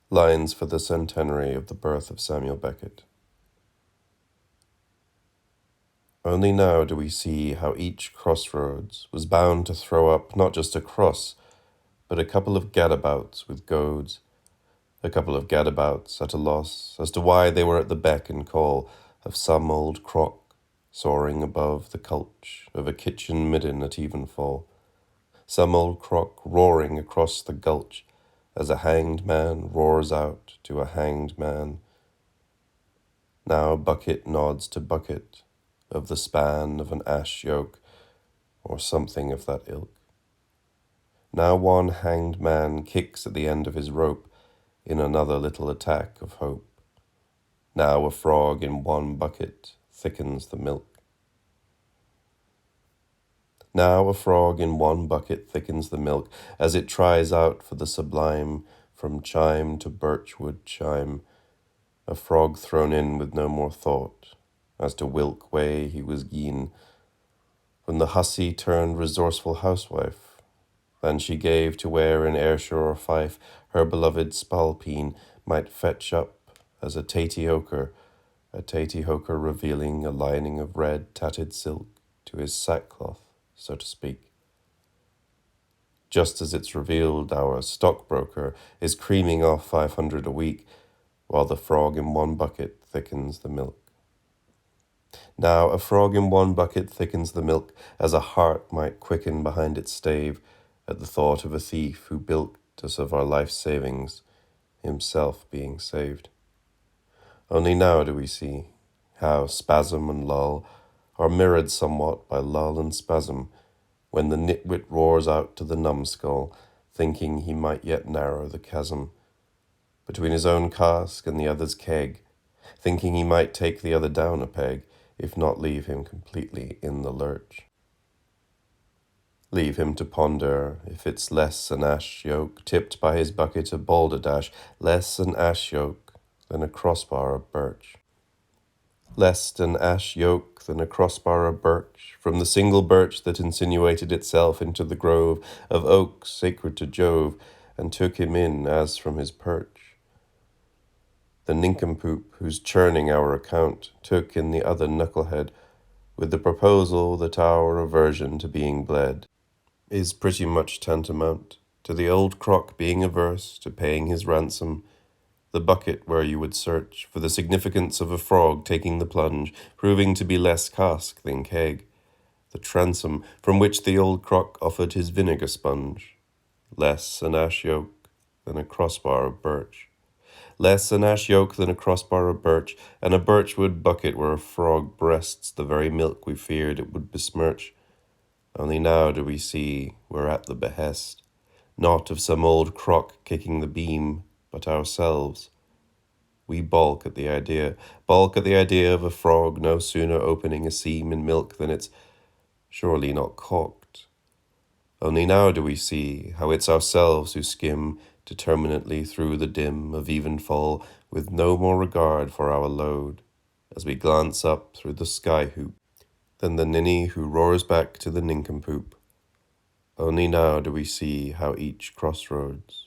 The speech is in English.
Lines for the Centenary of the birth of Samuel Beckett. Only now do we see how each crossroads was bound to throw up not just a cross, but a couple of gadabouts with goads, a couple of gadabouts at a loss as to why they were at the beck and call of some old crock soaring above the culch of a kitchen midden at evenfall, some old crock roaring across the gulch as a hanged man roars out to a hanged man. Now bucket nods to bucket of the span of an ash yoke, or something of that ilk. Now one hanged man kicks at the end of his rope in another little attack of hope. Now a frog in one bucket thickens the milk. Now a frog in one bucket thickens the milk as it tries out for the sublime from chime to birch-wood chime, a frog thrown in with no more thought as to whilk way he was geen, when the hussy turned resourceful housewife, than she gave to where in Ayreshire or Fife her beloved spalpeen might fetch up as a taty-hoker revealing a lining of red tatted silk to his sackcloth, so to speak. Just as it's revealed our stockbroker is creaming off 500 a week, while the frog in one bucket thickens the milk. Now a frog in one bucket thickens the milk as a heart might quicken behind its stave at the thought of a thief who bilked us of our life savings, himself being saved. Only now do we see how spasm and lull are mirrored somewhat by lull and spasm, when the nitwit roars out to the numbskull, thinking he might yet narrow the chasm between his own cask and the other's keg, thinking he might take the other down a peg, if not leave him completely in the lurch. Leave him to ponder if it's less an ash yoke tipped by his bucket of balderdash, less an ash yoke than a crossbar of birch. Less an ash yoke than a crossbar of birch, from the single birch that insinuated itself into the grove of oaks sacred to Jove, and took him in as from his perch. The nincompoop whose churning our account took in the other knucklehead, with the proposal that our aversion to being bled is pretty much tantamount to the old crock being averse to paying his ransom, the bucket where you would search for the significance of a frog taking the plunge, proving to be less cask than keg, the transom from which the old crock offered his vinegar sponge, less an ash yoke than a crossbar of birch. Less an ash yoke than a crossbar of birch, and a birch-wood bucket where a frog breasts the very milk we feared it would besmirch. Only now do we see we're at the behest, not of some old crock kicking the beam, but ourselves. We balk at the idea of a frog no sooner opening a seam in milk than it's surely not cocked. Only now do we see how it's ourselves who skim determinately through the dim of evenfall with no more regard for our load, as we glance up through the sky-hoop, than the ninny who roars back to the nincompoop. Only now do we see how each crossroads